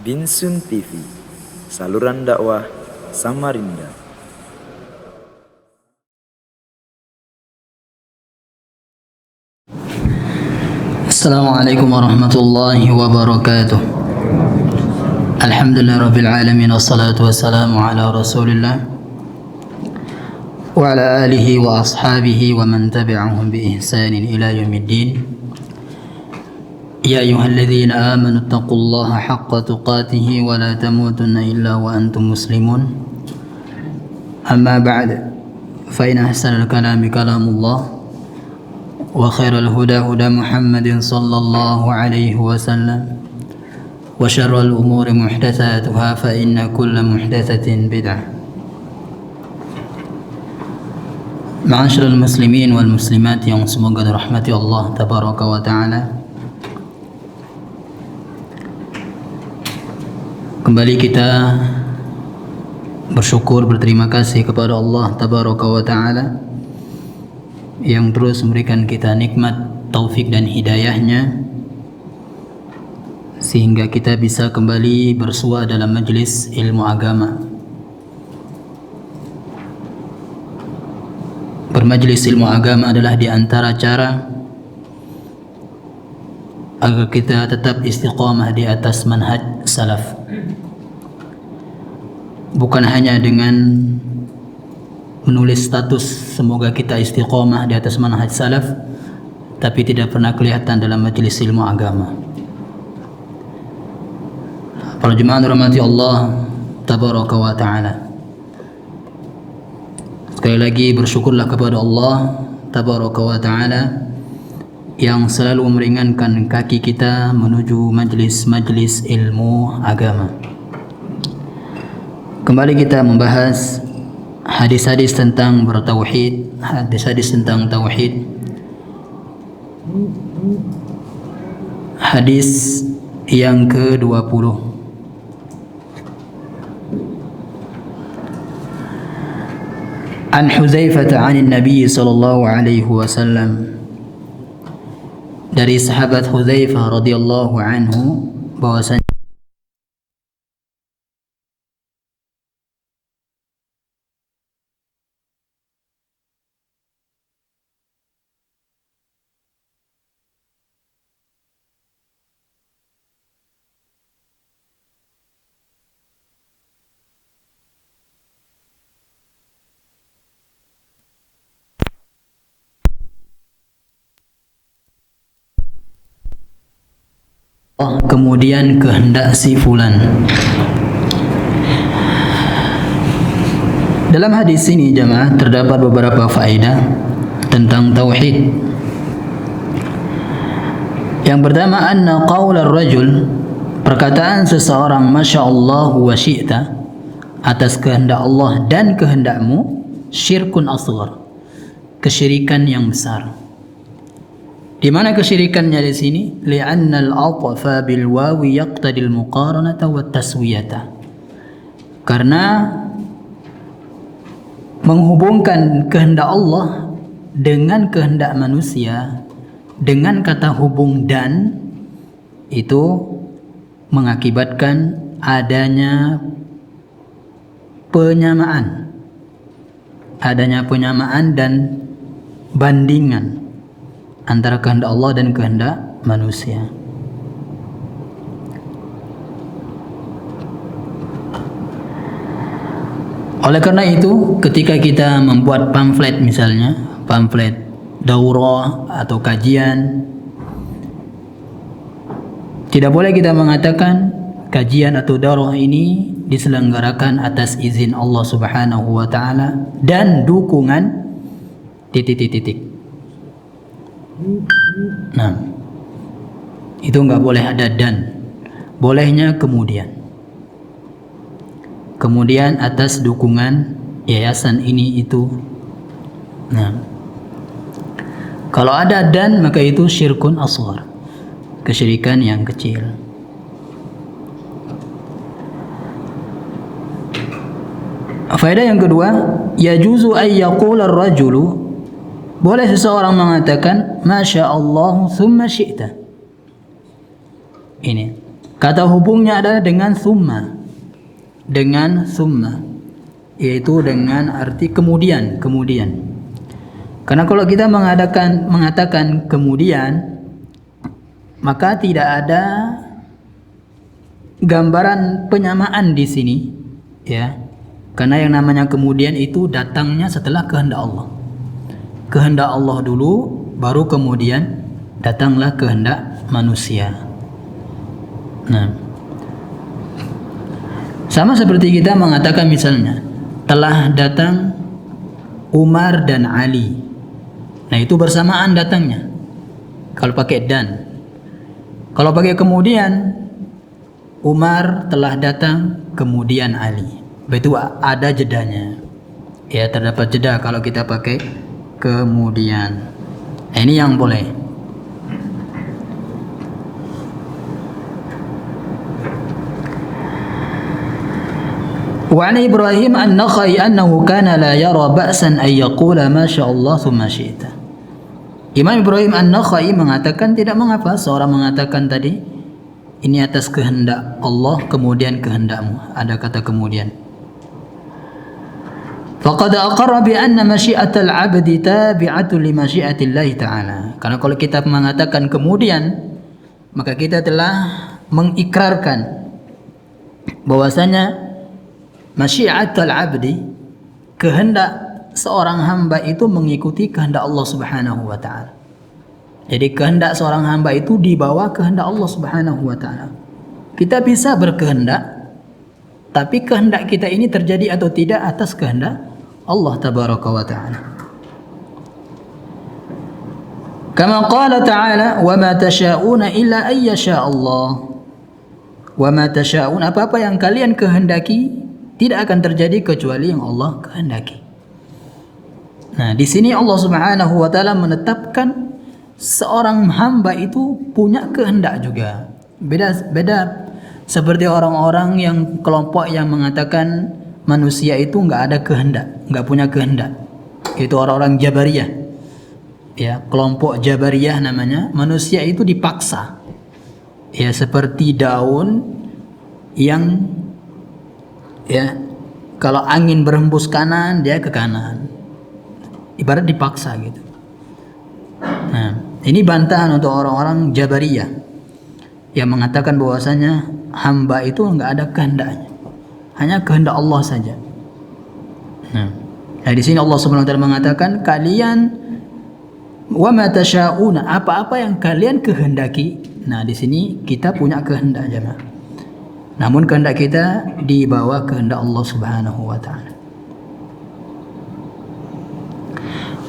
Binsun TV, saluran dakwah Samarinda. Assalamualaikum warahmatullahi wabarakatuh. Alhamdulillah rabbil alamin, wassalatu wassalamu ala rasulillah wa ala alihi wa ashabihi wa man tabi'ahum bi ihsanin ila yaumiddin. Ya ayyuhalladzina amanu taqullaha haqqa tuqatih wa la tamutunna illa wa antum muslimun. Amma ba'd, fa in ahsanal kalami kalamullah wa khairal huda huda Muhammadin sallallahu alaihi wasallam wa syarrul umuri muhdatsatuha fa inna kulla muhdatsatin bid'ah. Ma'asyiral muslimin wal muslimat yang semoga dirahmati Allah tabaraka wa taala. Kembali kita bersyukur, berterima kasih kepada Allah tabaraka wa taala yang terus memberikan kita nikmat, taufik dan hidayahnya sehingga kita bisa kembali bersua dalam majelis ilmu agama. Bermajelis ilmu agama adalah di antara cara agar kita tetap istiqamah di atas manhaj salaf. Bukan hanya dengan menulis status semoga kita istiqamah di atas manhaj salaf, tapi tidak pernah kelihatan dalam majelis ilmu agama. Para jemaah rahmati Allah tabaraka wa taala, sekali lagi bersyukurlah kepada Allah tabaraka wa taala yang selalu meringankan kaki kita menuju majelis-majelis ilmu agama. Kembali kita membahas hadis-hadis tentang bertauhid, hadis-hadis tentang tauhid. Hadis yang ke-20. An Hudzaifah 'an Nabi sallallahu alaihi wasallam, dari sahabat Hudzaifah radhiyallahu anhu bahwasanya kemudian kehendak si fulan. Dalam hadis ini jemaah terdapat beberapa faedah tentang tauhid. Yang pertama, anna qaulal rajul, perkataan seseorang masyaallah wa syi'ta, atas kehendak Allah dan kehendakmu, syirkun asghar, kesyirikan yang besar. Di mana kesyirikannya di sini? Li'anna al-'atfa bil wawi yaqtadi al-muqaranata wat taswiyata. Karena menghubungkan kehendak Allah dengan kehendak manusia dengan kata hubung dan, itu mengakibatkan adanya penyamaan. Adanya penyamaan dan bandingan antara kehendak Allah dan kehendak manusia. Oleh karena itu, ketika kita membuat pamflet, misalnya pamflet daurah atau kajian, tidak boleh kita mengatakan kajian atau daurah ini diselenggarakan atas izin Allah Subhanahu wa taala dan dukungan titik-titik. Nah, itu enggak boleh ada dan, bolehnya kemudian atas dukungan yayasan ini itu. Nah, kalau ada dan, maka itu syirkun asghar, kesyirikan yang kecil. Faedah yang kedua, yajuzu ay yaqula ar-rajulu, boleh seseorang mengatakan Masya Allah thumma syi'ta. Ini Kata hubungnya adalah dengan summa, yaitu dengan arti kemudian. Karena kalau kita mengatakan kemudian, maka tidak ada gambaran penyamaan di sini, ya. Karena yang namanya kemudian itu datangnya setelah kehendak Allah. Kehendak Allah dulu, baru kemudian datanglah kehendak manusia. Nah, sama seperti kita mengatakan misalnya telah datang Umar dan Ali. Nah, itu bersamaan datangnya kalau pakai dan. Kalau pakai kemudian, Umar telah datang kemudian Ali. Itu ada jedanya. Ya, terdapat jeda kalau kita pakai kemudian. Ini yang boleh. وعن إبراهيم النخعي أنه كان لا يرى بأسا أن يقول ما شاء الله ثم شئت. Imam Ibrahim An-Nakhai mengatakan tidak mengapa seorang mengatakan tadi ini atas kehendak Allah kemudian kehendakmu, ada kata kemudian. Faqad aqarra bi anna masyiatal 'abdi tabi'atu li masyiatillahi ta'ala. Karena kalau kita mengatakan kemudian, maka kita telah mengikrarkan bahwasanya masyiatul 'abdi, kehendak seorang hamba itu mengikuti kehendak Allah Subhanahu wa taala. Jadi kehendak seorang hamba itu di bawah kehendak Allah Subhanahu wa taala. Kita bisa berkehendak, tapi kehendak kita ini terjadi atau tidak atas kehendak Allah tabaraka wa taala. Kama qala ta'ala, "Wa ma tasha'una illa ay yasha Allah." Wa ma tasha'un, apa-apa yang kalian kehendaki tidak akan terjadi kecuali yang Allah kehendaki. Nah, di sini Allah Subhanahu wa taala menetapkan seorang hamba itu punya kehendak juga. Beda seperti orang-orang yang kelompok yang mengatakan manusia itu enggak ada kehendak, enggak punya kehendak. Itu orang-orang Jabariyah. Ya, kelompok Jabariyah namanya. Manusia itu dipaksa. Ya, seperti daun yang ya, kalau angin berhembus kanan, dia ke kanan. Ibarat dipaksa gitu. Nah, ini bantahan untuk orang-orang Jabariyah yang mengatakan bahwasanya hamba itu enggak ada kehendaknya, hanya kehendak Allah saja. Nah, di sini Allah Subhanahu wa taala mengatakan kalian wa ma tasyauna, apa-apa yang kalian kehendaki. Nah, di sini kita punya kehendak jemaah. Namun kehendak kita di bawah kehendak Allah Subhanahu wa taala.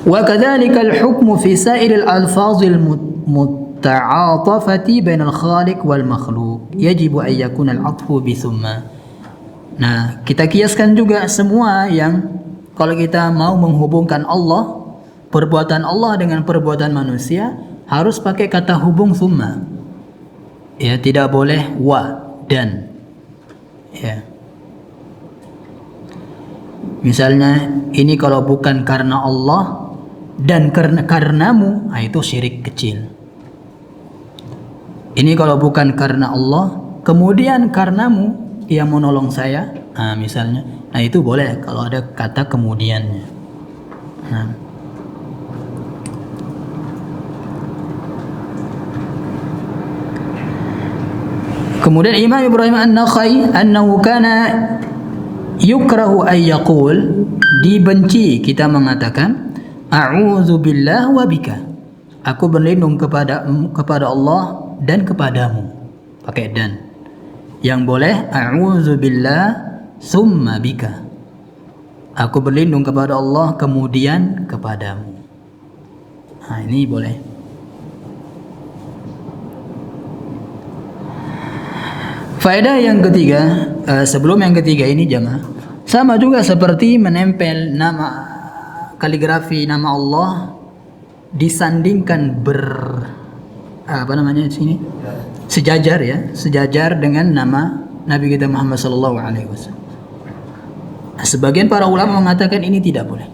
Wa kadzalika al-hukmu fi sa'iril alfazil muta'atafati bainal khaliq wal makhluq yajibu an yakuna al-'athfu bi thumma. Nah, kita kiaskan juga semua yang kalau kita mau menghubungkan Allah, perbuatan Allah dengan perbuatan manusia harus pakai kata hubung thumma. Ya, tidak boleh wa dan. Ya. Misalnya ini kalau bukan karena Allah dan karenamu, itu syirik kecil. Ini kalau bukan karena Allah kemudian karenamu yang menolong saya, misalnya, itu boleh kalau ada kata kemudiannya. Nah. Kemudian Imam Ibrahim An-Nakhai annahu kana yukrahu ay yaqul, dibenci kita mengatakan a'udzu billah wa bika, aku berlindung kepada Allah dan kepadamu, pakai dan. Yang boleh a'udzu billah summa bika, aku berlindung kepada Allah kemudian kepadamu. Nah, ini boleh. Faedah yang ketiga, sebelum yang ketiga ini jemaah, sama juga seperti menempel nama kaligrafi nama Allah disandingkan sejajar ya, sejajar dengan nama Nabi kita Muhammad sallallahu alaihi wasallam. Sebagian para ulama mengatakan ini tidak boleh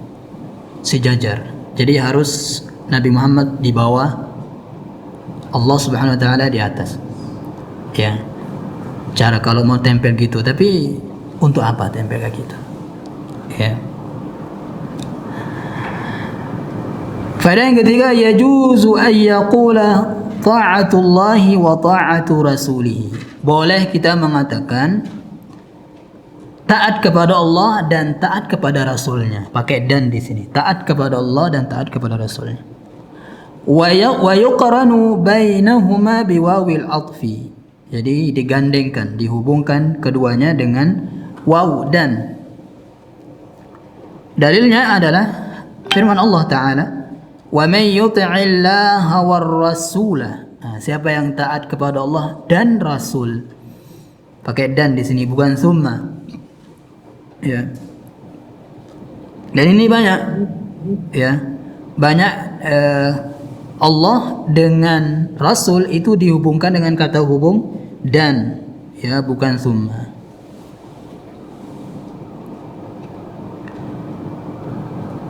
sejajar. Jadi harus Nabi Muhammad di bawah, Allah Subhanahu wa taala di atas. Ya. cara kalau mau tempel gitu, tapi untuk apa tempel kayak gitu? Ya. Faedah yang ketiga, yajuzu an yaqula ta'atullahi wa ta'atu rasulih. Boleh kita mengatakan taat kepada Allah dan taat kepada Rasulnya. Pakai dan di sini. Taat kepada Allah dan taat kepada Rasulnya. Wa yuqranu bainahuma biwawil atfi. Jadi digandengkan, dihubungkan keduanya dengan waw dan. Dalilnya adalah firman Allah Ta'ala, wa may yuti'illaha war rasulah. Siapa yang taat kepada Allah dan Rasul. Pakai dan di sini, bukan summa. Ya. Dan ini banyak, ya, banyak Allah dengan Rasul itu dihubungkan dengan kata hubung dan, ya, bukan summa.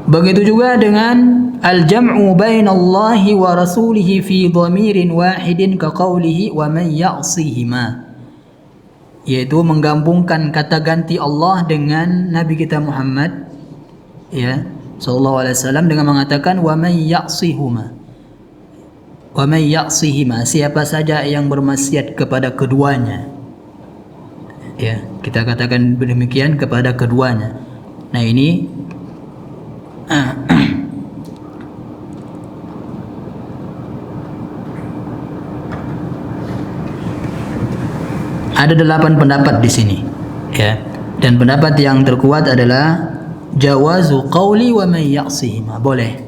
Begitu juga dengan al-jam'u bainallahi wa rasulihi fi dhamirin wahidin ka qawlihi wa man ya'sihima, yaitu menggabungkan kata ganti Allah dengan Nabi kita Muhammad, ya, sallallahu alaihi wasallam, dengan mengatakan wa man ya'sihuma. Wa man ya'sihima, siapa saja yang bermaksiat kepada keduanya. Ya, kita katakan demikian, kepada keduanya. Nah, ini ada 8 pendapat di sini, ya. Dan pendapat yang terkuat adalah jawazu qauli wa man ya'sihima, boleh.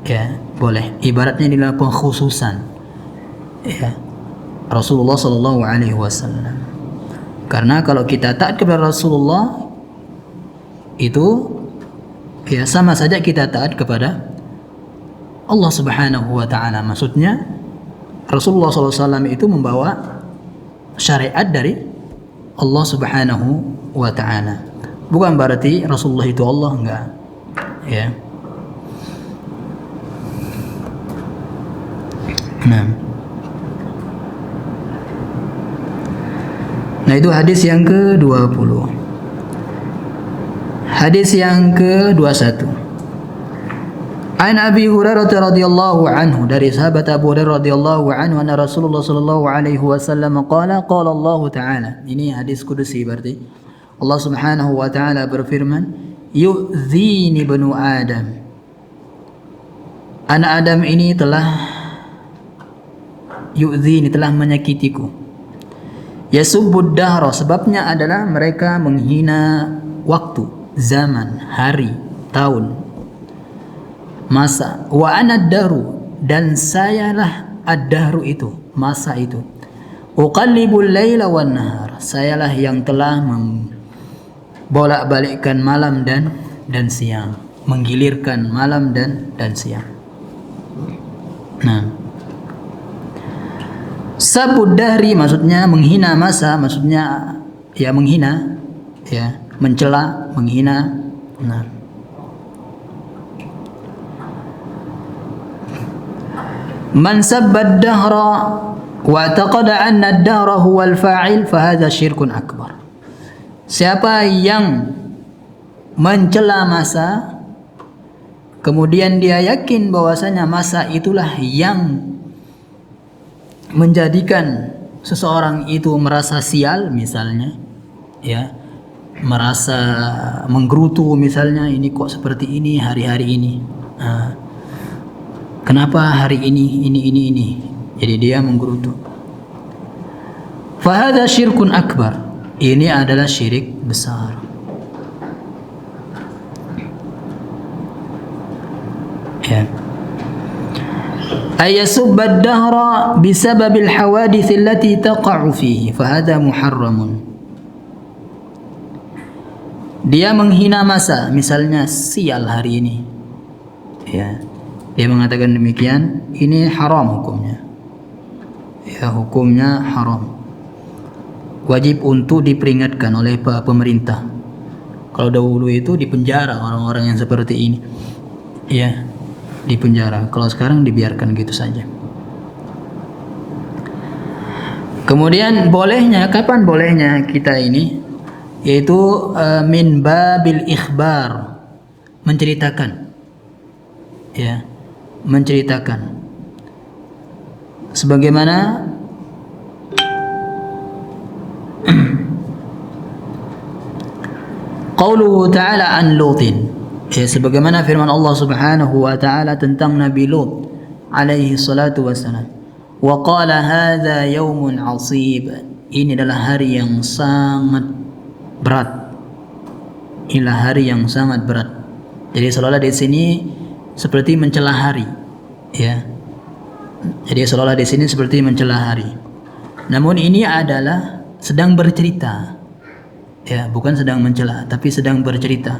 Ya, boleh. Ibaratnya inilah pengkhususan, ya, Rasulullah sallallahu alaihi wasallam. Karena kalau kita taat kepada Rasulullah itu, ya, sama saja kita taat kepada Allah Subhanahu wa taala. Maksudnya Rasulullah SAW itu membawa syariat dari Allah Subhanahu wa taala. Bukan berarti Rasulullah itu Allah, enggak. Ya. Nah, itu hadis yang ke-20. Hadis yang ke-21. An Abi Hurairah radhiyallahu anhu, dari sahabat Abu Hurairah radhiyallahu anhu, anna Rasulullah sallallahu alaihi wasallam qala Allah ta'ala. Ini hadis kudusi, berarti Allah Subhanahu wa taala berfirman, yu'dzini ibnu Adam. Anak Adam ini telah yu'dzini, telah menyakitiku. Yasubbud dahra, sebabnya adalah mereka menghina waktu, zaman, hari, tahun, masa. Wa ana ad-dahru, dan sayalah ad-dahru itu, masa itu. Uqallibul laila wan nahar, sayalah yang telah membolak-balikkan malam dan siang, menggilirkan malam dan siang. Nah, sabud dahri maksudnya menghina masa, maksudnya ya menghina, ya, mencela, menghina. Nah, man sabbad dahra wa taqada anna ad-dahra huwa al-fa'il fa hadha syirkun akbar. Siapa yang mencela masa kemudian dia yakin bahwasanya masa itulah yang menjadikan seseorang itu merasa sial, misalnya, ya, merasa menggerutu, misalnya, ini kok seperti ini hari-hari ini, kenapa hari ini, jadi dia menggerutu. Fahada syirkun akbar, ini adalah syirik besar. Ya. Ayasubbad dahra bisababil hawadits allati taqa'u fihi fahada muharramun. Dia menghina masa, misalnya sial hari ini, ya, dia mengatakan demikian, ini haram hukumnya, ya, hukumnya haram, wajib untuk diperingatkan oleh pemerintah. Kalau dahulu itu dipenjara orang-orang yang seperti ini, ya, di penjara. Kalau sekarang dibiarkan gitu saja. Kemudian kapan bolehnya kita ini? Yaitu min babil ikhbar, menceritakan. Ya, menceritakan. Sebagaimana qauluhu ta'ala an Lutin, ya, sebagaimana firman Allah Subhanahu wa taala tentang Nabi Lut alaihi salatu wassalam, wa qala hadza yaumun 'asib, ini adalah hari yang sangat berat. Inilah hari yang sangat berat. Jadi seolah-olah di sini seperti mencela hari, ya. Jadi seolah-olah di sini seperti mencela hari. Namun ini adalah sedang bercerita. Ya, bukan sedang mencela, tapi sedang bercerita.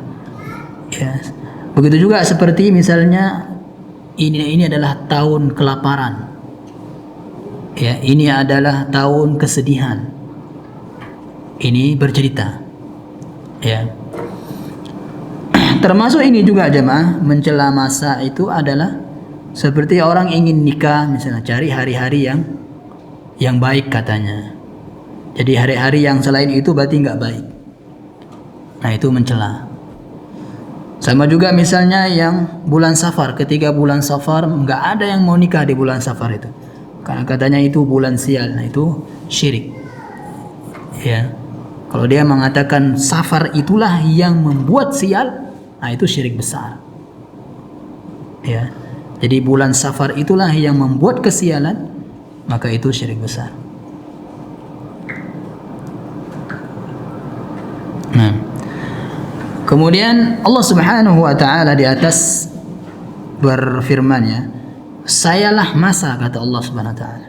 Ya. Begitu juga seperti misalnya ini adalah tahun kelaparan. Ya, ini adalah tahun kesedihan. Ini bercerita. Ya. Termasuk ini juga jemaah, mencela masa itu adalah seperti orang ingin nikah misalnya, cari hari-hari yang baik katanya. Jadi hari-hari yang selain itu berarti nggak baik. Nah, itu mencela. Sama juga misalnya yang bulan Safar, ketika bulan Safar nggak ada yang mau nikah di bulan Safar itu, karena katanya itu bulan sial. Nah, itu syirik. Ya, kalau dia mengatakan Safar itulah yang membuat sial, nah itu syirik besar. Ya, jadi bulan Safar itulah yang membuat kesialan, maka itu syirik besar. Nah, kemudian Allah Subhanahu wa taala di atas berfirman, ya, sayalah masa, kata Allah Subhanahu wa taala.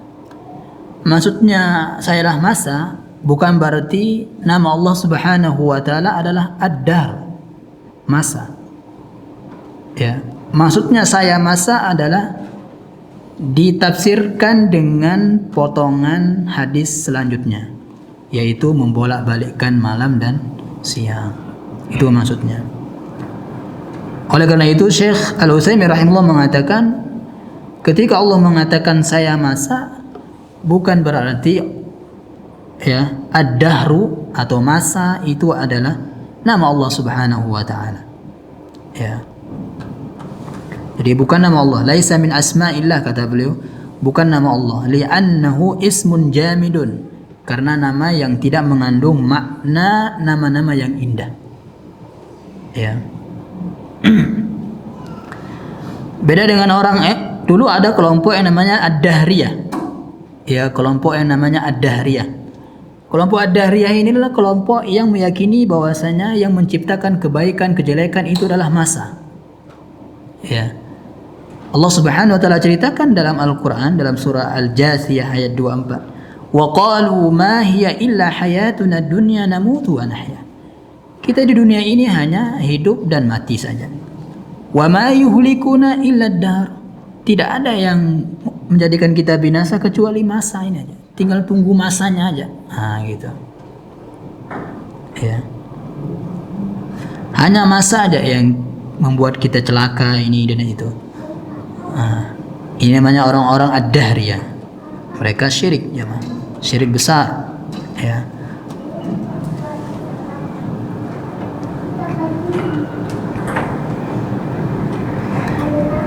Maksudnya sayalah masa bukan berarti nama Allah Subhanahu wa taala adalah Ad-Dahr, masa. Ya, maksudnya saya masa adalah ditafsirkan dengan potongan hadis selanjutnya, yaitu membolak-balikkan malam dan siang. Itu maksudnya. Oleh karena itu Syekh Al-Utsaimin rahimahullah mengatakan, ketika Allah mengatakan saya masa, bukan berarti, ya, ad-dahru atau masa itu adalah nama Allah Subhanahu wa taala. Ya. Jadi bukan nama Allah, laisa min asma'illah, kata beliau, bukan nama Allah, li'annahu ismun jamidun, karena nama yang tidak mengandung makna nama-nama yang indah. Ya. Beda dengan orang dulu ada kelompok yang namanya Ad-Dahriyah. Ya, kelompok yang namanya Ad-Dahriyah. Kelompok Ad-Dahriyah ini adalah kelompok yang meyakini bahwasanya yang menciptakan kebaikan, kejelekan itu adalah masa. Ya. Allah Subhanahu wa taala ceritakan dalam Al-Qur'an, dalam surah Al-Jathiyah ayat 24. Wa qalu ma hiya illa hayatuna dunya namutu wa nahya. Kita di dunia ini hanya hidup dan mati saja. Wa ma yuhlikuna illa ad-dahr. Tidak ada yang menjadikan kita binasa kecuali masa ini aja. Tinggal tunggu masanya aja. Nah, gitu. Ya. Hanya masa aja yang membuat kita celaka ini dan itu. Nah, ini namanya orang-orang ad-dahriyah. Mereka syirik, ya, syirik besar. Ya.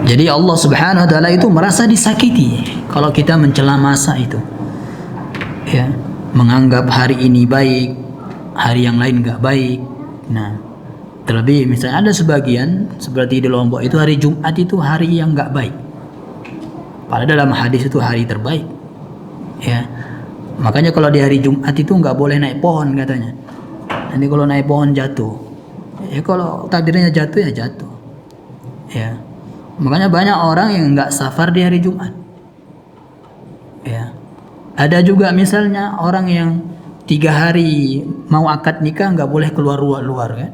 Jadi Allah Subhanahu wa taala itu merasa disakiti kalau kita mencela masa itu. Ya, menganggap hari ini baik, hari yang lain enggak baik. Nah, terlebih misalnya ada sebagian seperti di Lombok itu hari Jumat itu hari yang enggak baik. Padahal dalam hadis itu hari terbaik. Ya. Makanya kalau di hari Jumat itu enggak boleh naik pohon katanya. Nanti kalau naik pohon jatuh. Ya kalau takdirnya jatuh ya jatuh. Ya. Makanya banyak orang yang enggak safar di hari Jumat. Ya. Ada juga misalnya orang yang 3 hari mau akad nikah enggak boleh keluar luar kan.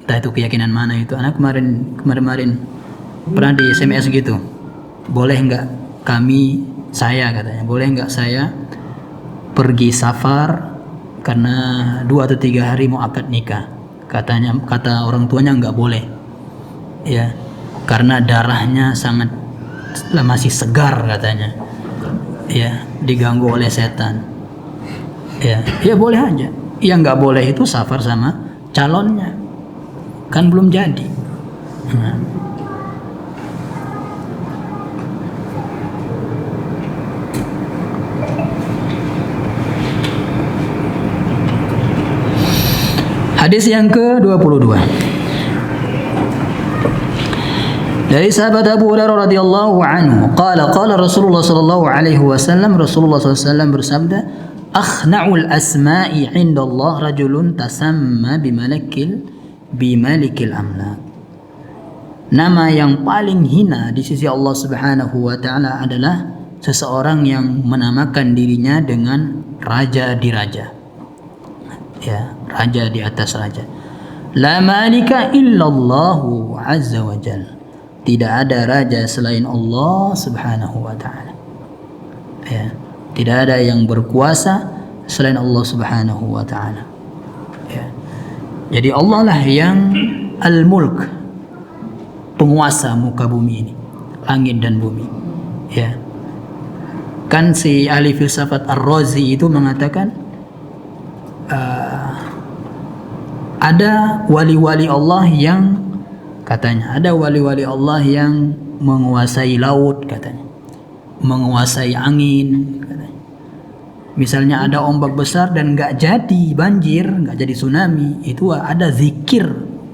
Entah itu keyakinan mana itu. Anak kemarin pernah di SMS gitu. Boleh enggak saya katanya, boleh enggak saya pergi safar karena 2 atau 3 hari mau akad nikah. Kata orang tuanya enggak boleh. Ya. Karena darahnya masih segar katanya. ya diganggu oleh setan, ya boleh aja. Yang nggak boleh itu safar sama calonnya, kan belum jadi. Nah. Hadis yang ke-22 dari sahabat Abu Hurairah radhiyallahu anhu, qala Rasulullah sallallahu alaihi wasallam, Rasulullah sallallahu alaihi wasallam bersabda, akhna'ul asma'i 'inda Allah rajulun tasamma bimalikil amlak. Nama yang paling hina di sisi Allah Subhanahu wa taala adalah seseorang yang menamakan dirinya dengan raja di raja. Ya, raja di atas raja. La malika illallahu azza wa jalla. Tidak ada raja selain Allah Subhanahu wa taala. Ya, tidak ada yang berkuasa selain Allah Subhanahu wa taala. Ya. Jadi Allah lah yang al-mulk, penguasa muka bumi ini, langit dan bumi. Ya. Kan si ahli filsafat Ar-Razi itu mengatakan ada wali-wali Allah yang katanya ada wali-wali Allah yang menguasai laut, katanya menguasai angin, katanya. Misalnya ada ombak besar dan nggak jadi banjir, nggak jadi tsunami, itu ada zikir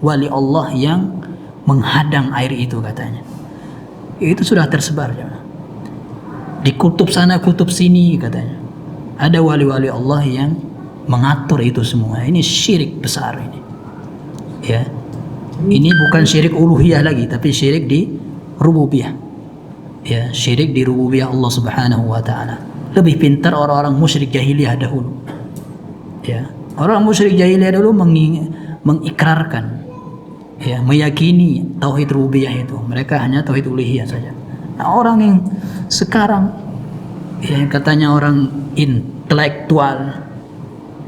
wali Allah yang menghadang air itu, katanya. Itu sudah tersebar di kutub sana kutub sini, katanya. Ada wali-wali Allah yang mengatur itu semua. Ini syirik besar ini. Ya. Ini bukan syirik uluhiyah lagi, tapi syirik di rububiyah. Ya, syirik di rububiyah Allah Subhanahu wa taala. Lebih pintar orang-orang musyrik jahiliyah dahulu. Ya, orang musyrik jahiliyah dahulu mengikrarkan, ya, meyakini tauhid rububiyah itu. Mereka hanya tauhid uluhiyah saja. Nah, orang yang sekarang yang katanya orang intelektual,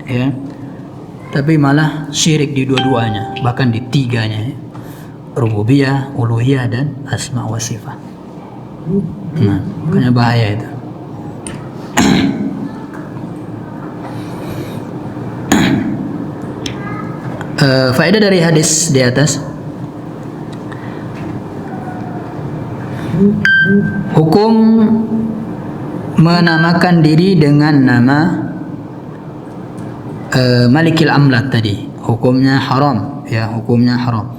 ya, tapi malah syirik di dua-duanya, bahkan di tiganya, ya. Rububiyah, uluhiyah, dan asma wa sifat. Nah, makanya bahaya itu. Faedah dari hadis di atas, hukum menamakan diri dengan nama Malikil Amlak tadi hukumnya haram, ya, hukumnya haram.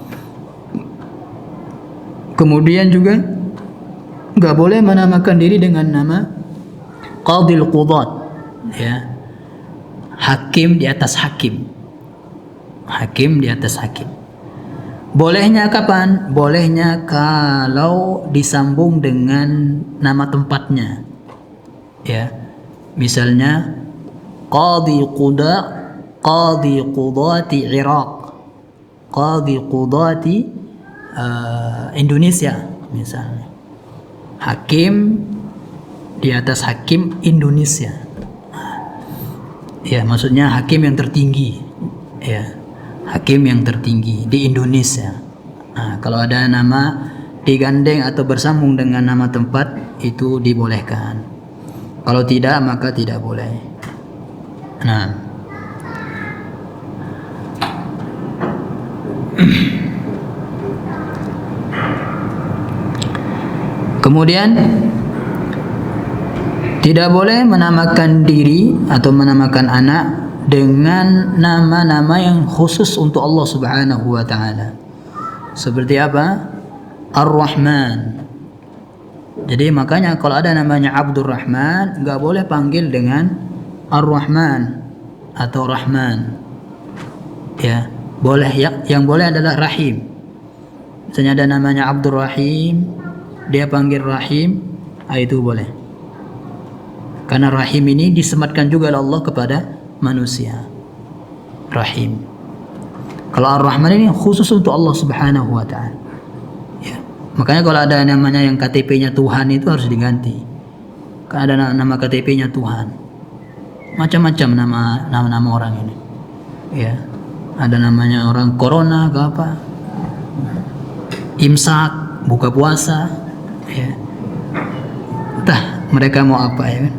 Kemudian juga nggak boleh menamakan diri dengan nama Qadil Qudat, ya, hakim di atas hakim, hakim di atas hakim. Bolehnya kapan? Bolehnya kalau disambung dengan nama tempatnya, ya, misalnya Qadi Qudati Iraq, Qadi Qudati Indonesia misalnya, hakim di atas hakim Indonesia, ya, maksudnya hakim yang tertinggi, ya, hakim yang tertinggi di Indonesia. Nah, kalau ada nama digandeng atau bersambung dengan nama tempat itu dibolehkan. Kalau tidak maka tidak boleh. Nah, kemudian tidak boleh menamakan diri atau menamakan anak dengan nama-nama yang khusus untuk Allah Subhanahu wa taala. Seperti apa? Ar-Rahman. Jadi makanya kalau ada namanya Abdurrahman, enggak boleh panggil dengan Ar-Rahman atau Rahman. Ya, boleh, ya, yang boleh adalah Rahim. Misalnya ada namanya Abdurrahim, dia panggil Rahim, itu boleh. Karena Rahim ini disematkan juga oleh Allah kepada manusia. Rahim. Kalau Ar-Rahman ini khusus untuk Allah Subhanahu wa taala. Ya. Makanya kalau ada namanya yang KTP-nya Tuhan itu harus diganti. Kan ada nama KTP-nya Tuhan. Macam-macam nama orang ini. Ya. Ada namanya orang corona ke apa? Imsak, buka puasa, ya. Entah mereka mau apa ya kan.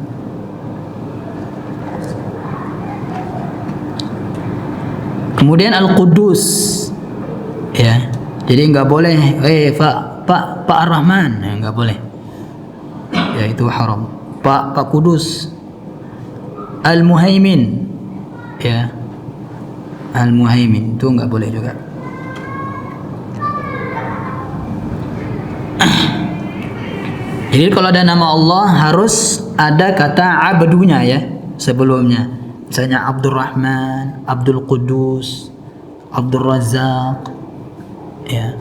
Kemudian Al-Quddus, ya. Jadi nggak boleh, Pak Ar-Rahman, ya, nggak boleh. Ya itu haram. Pak Kudus. Al-Muhaimin, ya. Al-Muhaimin itu nggak boleh juga. Jadi kalau ada nama Allah harus ada kata abdunya ya sebelumnya. Misalnya Abdurrahman, Abdul Quddus, Abdul Razzaq, ya.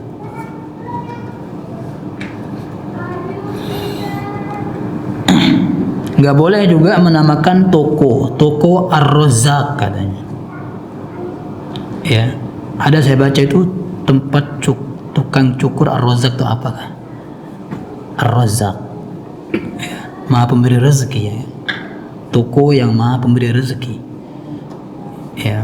Nggak boleh juga menamakan toko Ar-Razzaq katanya. Ya, ada saya baca itu tempat tukang cukur Ar-Razzaq itu apakah? Ar-Razzaq, ya, Maha Pemberi rezeki ya. Toko yang Maha Pemberi rezeki, ya.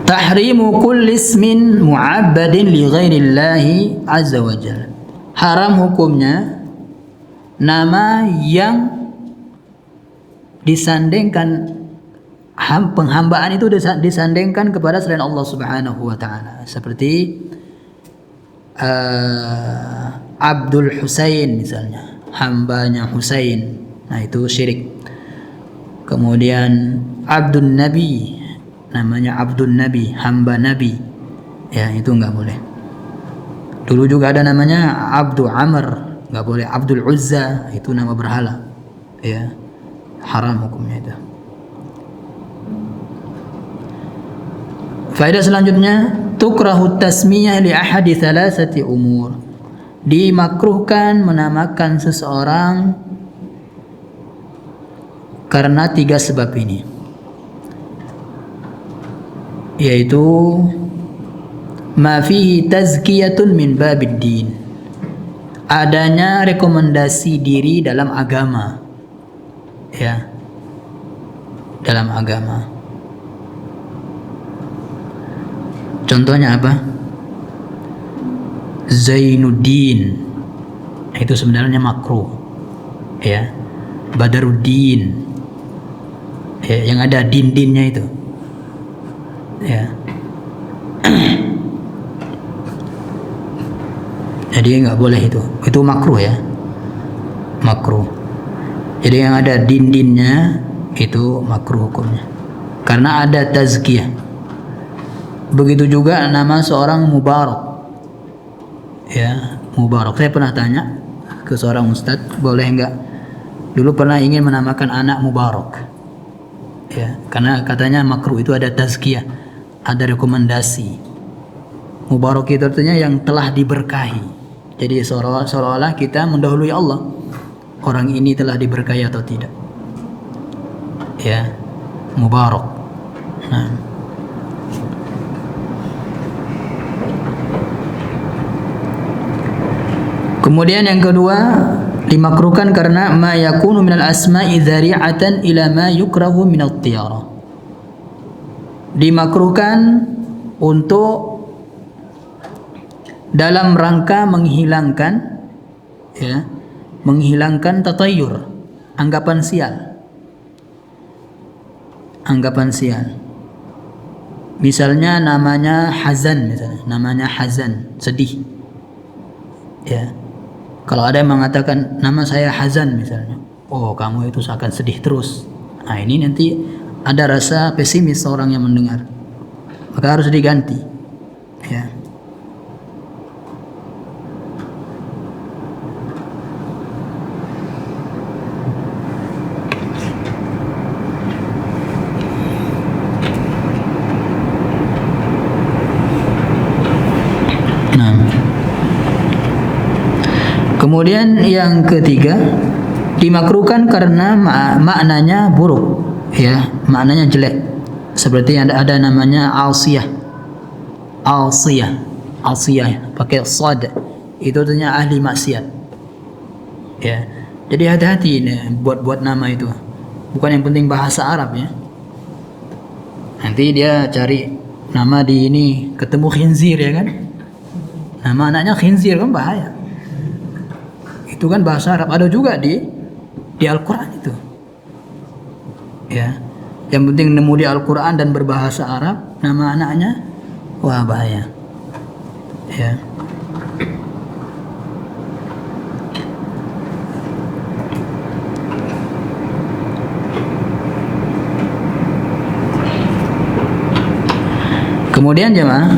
Tahrimu kulli ismin mu'abbadin li ghairillahi azza wa jalla. Haram hukumnya nama yang disandingkan, penghambaan itu disandingkan kepada selain Allah Subhanahu wa taala. Seperti Abdul Husain misalnya, hambanya Husain. Nah, itu syirik. Kemudian Abdul Nabi, namanya Abdul Nabi, hamba Nabi. Ya, itu enggak boleh. Dulu juga ada namanya Abdul Amr, enggak boleh. Abdul Uzza, itu nama berhala. Ya. Haram hukumnya itu. Faedah selanjutnya, tukrahu tasmiyah li ahadi thalathati umur. Dimakruhkan menamakan seseorang karena 3 sebab ini, yaitu ma fihi tazkiyatun min babid din, adanya rekomendasi diri dalam agama, ya, dalam agama. Contohnya apa? Zainuddin, itu sebenarnya makruh, ya. Badaruddin, ya, yang ada din-dinnya itu, ya. Jadi nggak boleh itu makruh ya, makruh. Jadi yang ada din-dinnya itu makruh hukumnya, karena ada tazkiyah. Begitu juga nama seorang Mubarak, ya, Mubarak. Saya pernah tanya ke seorang ustadz, boleh nggak? Dulu pernah ingin menamakan anak Mubarak, ya, karena katanya makruh, itu ada tazkiyah, ada rekomendasi. Mubarak itu artinya yang telah diberkahi. Jadi seolah-olah kita mendahului Allah. Orang ini telah diberkahi atau tidak, ya, Mubarak. Nah, kemudian yang kedua, dimakruhkan karena ma yakunu minal asma'i dzari'atan ila ma yukrahu minat tiyarah. Dimakruhkan untuk dalam rangka menghilangkan, ya, menghilangkan tatayur, anggapan sial. Anggapan sial. Misalnya namanya Hazan, misalnya namanya Hazan, sedih. Ya. Kalau ada yang mengatakan nama saya Hazan misalnya, oh kamu itu akan sedih terus. Nah, ini nanti ada rasa pesimis seorang yang mendengar, maka harus diganti, ya. Kemudian yang ketiga, dimakruhkan karena maknanya buruk, ya, maknanya jelek. Seperti ada namanya Asiyah, pakai sad, itu artinya ahli maksiat, ya. Jadi hati-hati buat nama itu. Bukan yang penting bahasa Arab, ya. Nanti dia cari nama di ini ketemu khinzir ya kan, nama anaknya khinzir kan bahaya. Itu kan bahasa Arab, ada juga di Al-Quran itu. Ya, yang penting nemu di Al-Quran dan berbahasa Arab, nama anaknya, wah bahaya. Ya. Kemudian jemaah,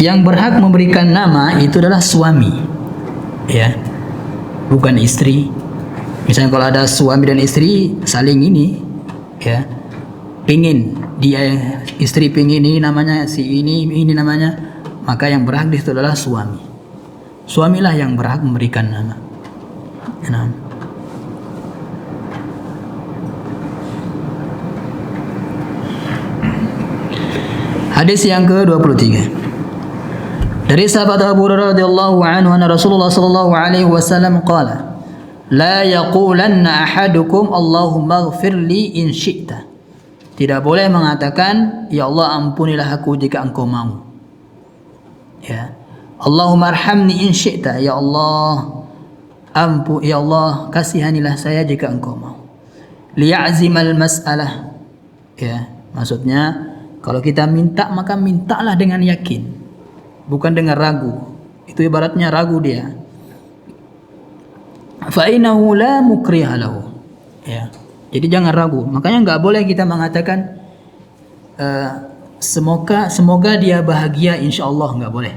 yang berhak memberikan nama itu adalah suami, ya, bukan istri. Misalnya kalau ada suami dan istri saling ini, ya, pingin dia istri pingin ini namanya si ini namanya, maka yang berhak di situ adalah suami. Suamilah yang berhak memberikan nama. Nah. Hadis yang ke-23. Dari sahabat Abu Hurairah radhiyallahu anhu anna Rasulullah sallallahu alaihi wasallam qala, "La yaqulanna ahadukum Allahumma ighfir li in syi'ta." Tidak boleh mengatakan, "Ya Allah, ampunilah aku jika Engkau mau." Ya. Allahumma arhamni in syi'ta. Ya Allah, ya Allah, kasihanilah saya jika Engkau mau. Liya'zimal mas'alah. Ya, maksudnya kalau kita minta maka mintalah dengan yakin, bukan dengan ragu. Itu ibaratnya ragu dia. Fa innahu la mukriha lahu. Ya. Jadi jangan ragu. Makanya enggak boleh kita mengatakan semoga dia bahagia insyaallah, enggak boleh.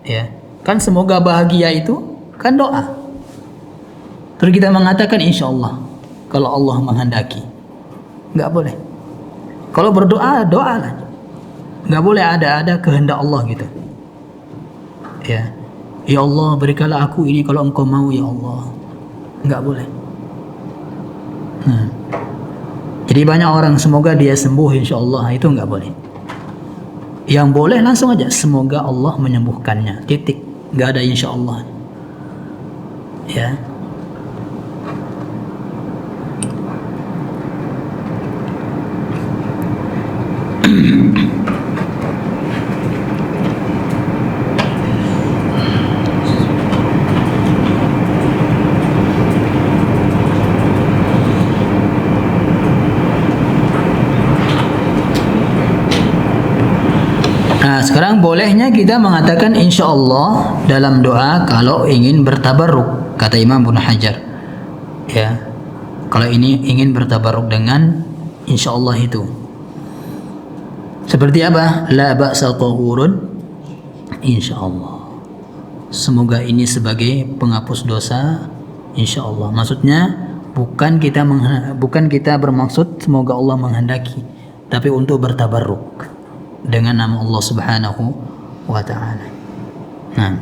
Ya. Kan semoga bahagia itu kan doa. Terus kita mengatakan insyaallah kalau Allah menghendaki. Enggak boleh. Kalau berdoa, doalah. Nggak boleh ada kehendak Allah gitu. Ya, ya Allah berikanlah aku ini kalau Engkau mau ya Allah. Nggak boleh. Jadi banyak orang semoga dia sembuh insya Allah, itu nggak boleh. Yang boleh langsung aja semoga Allah menyembuhkannya. Titik. Nggak ada insya Allah. Ya. Nah, sekarang bolehnya kita mengatakan insya Allah dalam doa kalau ingin bertabarruk, kata Imam Ibnu Hajar. Ya, kalau ini ingin bertabarruk dengan insya Allah itu. Seperti apa? La ba'sa tahurun insya Allah. Semoga ini sebagai penghapus dosa insya Allah. Maksudnya bukan kita bermaksud semoga Allah menghendaki, tapi untuk bertabarruk dengan nama Allah Subhanahu wa taala. Nah.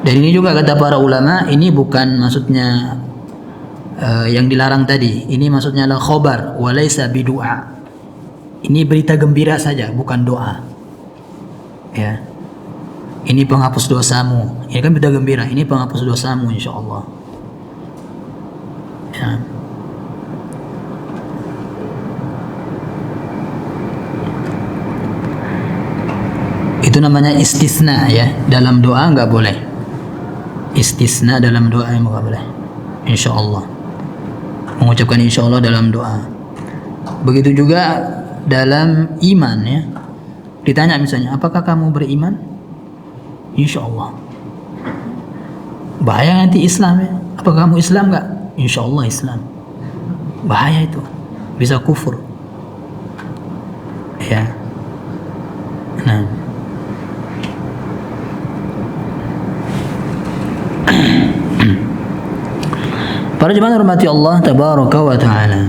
Dan ini juga kata para ulama, ini bukan maksudnya yang dilarang tadi. Ini maksudnya adalah khobar wa laisa bidu'a. Ini berita gembira saja, bukan doa. Ya. Ini penghapus dosamu. Ini kan berita gembira, ini penghapus dosamu insyaallah. Ya. Itu namanya istisna ya. Dalam doa enggak boleh. Istisna dalam doa yang enggak boleh. Insyaallah. Mengucapkan insyaallah dalam doa. Begitu juga dalam iman ya. Ditanya misalnya, apakah kamu beriman? Insyaallah. Bahaya nanti Islam ya. Apakah kamu Islam enggak? Insyaallah Islam. Bahaya itu. Bisa kufur. Ya. Nah. Para jemaah hormati Allah tabaraka wa taala.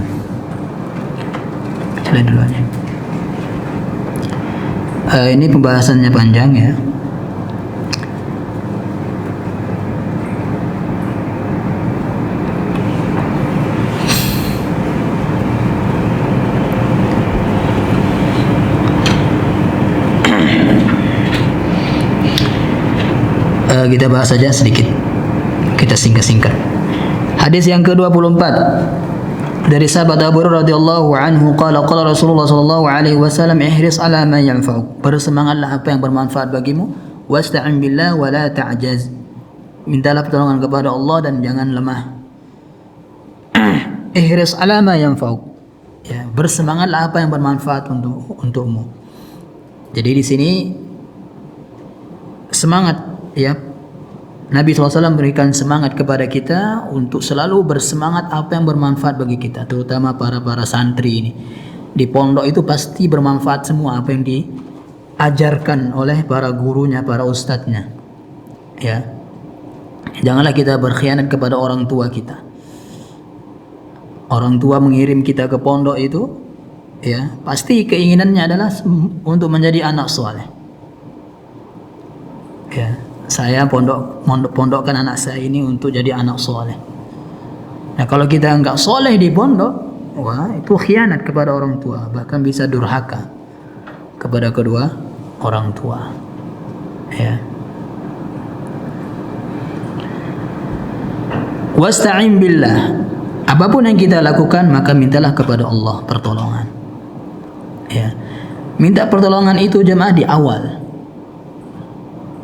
Selain dulu aja. Ini pembahasannya panjang ya. Kita bahas saja sedikit. Kita singkat-singkat. Hadis yang ke-24. Dari sahabat Abu Hurairah radhiyallahu anhu qala Rasulullah sallallahu alaihi wasallam ihris ala ma yanfa'uk. Bersemangatlah apa yang bermanfaat bagimu, wasta'in billah wa la ta'jaz. Mintalah pertolongan kepada Allah dan jangan lemah. Ihris ala ma yanfa'uk. Ya, bersemangatlah apa yang bermanfaat untukmu. Jadi di sini semangat, ya, Nabi SAW berikan semangat kepada kita untuk selalu bersemangat apa yang bermanfaat bagi kita, terutama para santri ini. Di pondok itu pasti bermanfaat semua apa yang diajarkan oleh para gurunya, para ustadznya. Ya, janganlah kita berkhianat kepada orang tua kita. Orang tua mengirim kita ke pondok itu, ya, pasti keinginannya adalah untuk menjadi anak soleh. Ya, saya pondokkan anak saya ini untuk jadi anak soleh. Nah, kalau kita enggak soleh di pondok, wah, itu khianat kepada orang tua, bahkan bisa durhaka kepada kedua orang tua. Ya. Wasta'in billah. Apapun yang kita lakukan, maka mintalah kepada Allah pertolongan. Ya. Minta pertolongan itu jemaah di awal.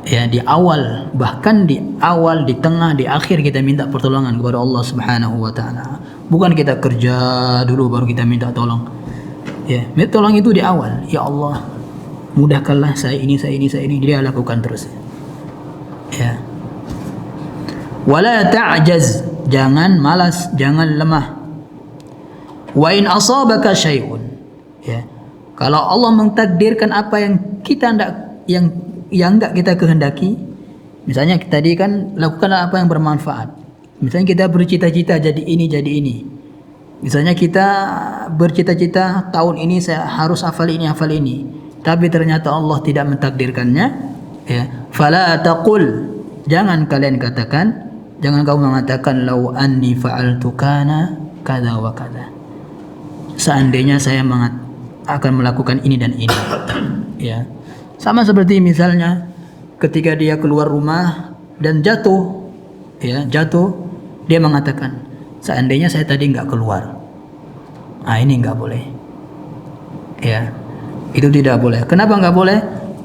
Ya, di awal, bahkan di awal, di tengah, di akhir kita minta pertolongan kepada Allah Subhanahu wa taala. Bukan kita kerja dulu baru kita minta tolong. Ya, minta tolong itu di awal. Ya Allah, mudahkanlah saya ini. Dia lakukan terus. Ya. Wala ta'jaz, jangan malas, jangan lemah. Wa in asabaka syai'un. Ya. Kalau Allah mentakdirkan apa yang kita yang enggak kita kehendaki, misalnya tadi kan lakukanlah apa yang bermanfaat. Misalnya kita bercita-cita jadi ini. Misalnya kita bercita-cita tahun ini saya harus hafal ini, tapi ternyata Allah tidak mentakdirkannya, ya. Fala taqul, jangan kalian katakan, jangan kamu mengatakan lau anni fa'altu kana kada wa kada. Seandainya saya akan melakukan ini dan ini. Ya. Sama seperti misalnya ketika dia keluar rumah dan jatuh, dia mengatakan, seandainya saya tadi nggak keluar. Nah, ini nggak boleh. Ya, itu tidak boleh. Kenapa nggak boleh?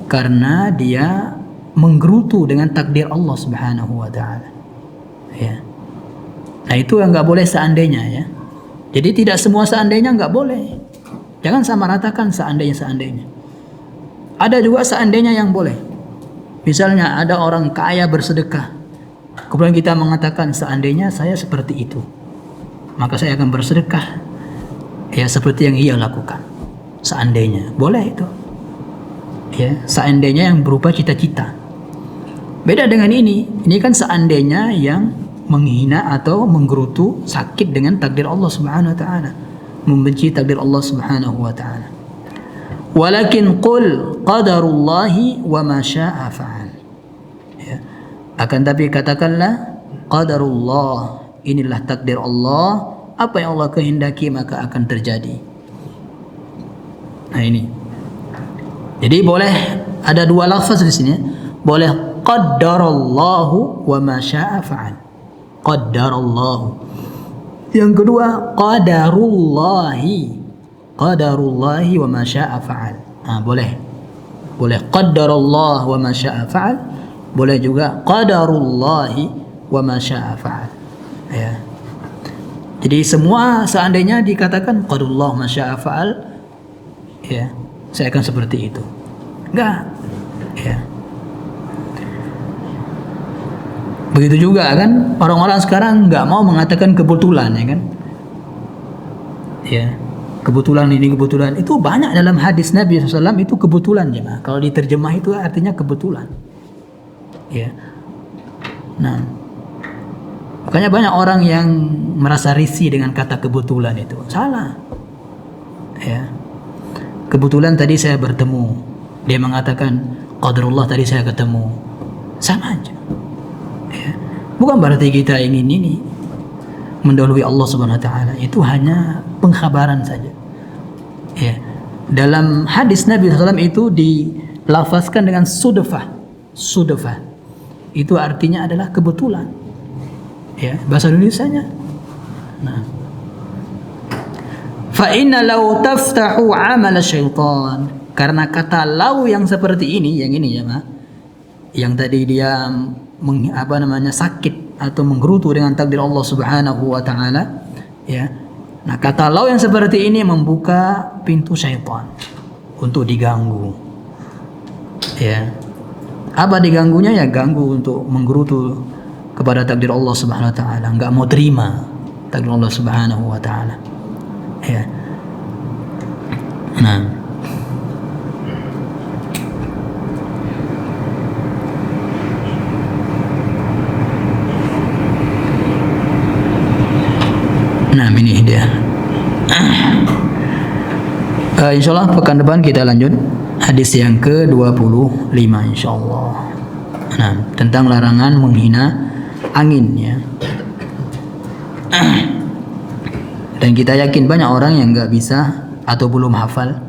Karena dia menggerutu dengan takdir Allah Subhanahu wa taala. Ya. Nah, itu yang nggak boleh seandainya, ya. Jadi tidak semua seandainya nggak boleh. Jangan sama ratakan seandainya. Ada juga seandainya yang boleh. Misalnya ada orang kaya bersedekah, kemudian kita mengatakan seandainya saya seperti itu, maka saya akan bersedekah, ya, seperti yang ia lakukan. Seandainya boleh itu, ya, seandainya yang berupa cita-cita. Beda dengan ini kan seandainya yang menghina atau menggerutu, sakit dengan takdir Allah Subhanahu wa taala, membenci takdir Allah Subhanahu wa taala. Walakin qul qadarullahi wa ma syaa fa'al. Ya. Akan tapi katakanlah qadarullah, inilah takdir Allah, apa yang Allah kehendaki maka akan terjadi. Nah, ini. Jadi boleh ada dua lafaz di sini. Boleh qaddarallahu wa ma syaa fa'al. Qaddarallahu. Yang kedua qadarullahi wa ma syaa fa'al. Boleh qaddarallah wa ma syaa fa'al, boleh juga qadarullahi wa ma syaa fa'al. Ya. Jadi semua seandainya dikatakan qadarullah ma syaa fa'al, ya, saya akan seperti itu. Enggak. Ya. Begitu juga kan orang-orang sekarang enggak mau mengatakan kebetulan, ya kan? Ya. Kebetulan ini, kebetulan itu banyak dalam hadis Nabi SAW, itu kebetulan, jemaah. Kalau diterjemah itu artinya kebetulan. Ya. Nah, makanya banyak orang yang merasa risih dengan kata kebetulan itu. Salah. Ya. Kebetulan tadi saya bertemu. Dia mengatakan qadarullah tadi saya ketemu. Sama aja. Ya. Bukan berarti kita ingin ini mendahului Allah Subhanahu wa taala, itu hanya pengkhabaran saja. Ya. Dalam hadis Nabi SAW itu dilafazkan dengan sudfah. Itu artinya adalah kebetulan. Ya, bahasa Indonesianya. Nah. Fa inna law taftahu amal syaitan. Karena kata lau yang seperti ini, yang ini ya, Ma. Yang tadi dia sakit atau menggerutu dengan takdir Allah Subhanahu wa taala, ya. Nah, kata lau yang seperti ini membuka pintu syaitan untuk diganggu. Ya. Apa diganggunya? Ya ganggu untuk menggerutu kepada takdir Allah Subhanahu wa taala, enggak mau terima takdir Allah Subhanahu wa taala. Ya. Nah, ini dia. Insyaallah pekan depan kita lanjut hadis yang ke-25 insyaallah. Nah, tentang larangan menghina angin ya. Dan kita yakin banyak orang yang enggak bisa atau belum hafal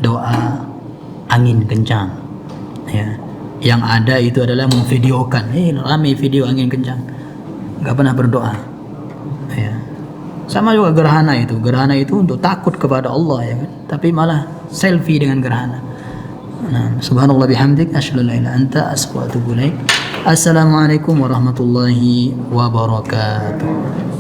doa angin kencang. Ya. Yang ada itu adalah memvideokan, rame video angin kencang. Enggak pernah berdoa. Ya. Sama juga gerhana itu. Gerhana itu untuk takut kepada Allah ya kan. Tapi malah selfie dengan gerhana. Nah, subhanallah bihamdik asyhadu an la ilaha illa anta astaghfiruka wa atubu ilaik. Assalamualaikum warahmatullahi wabarakatuh.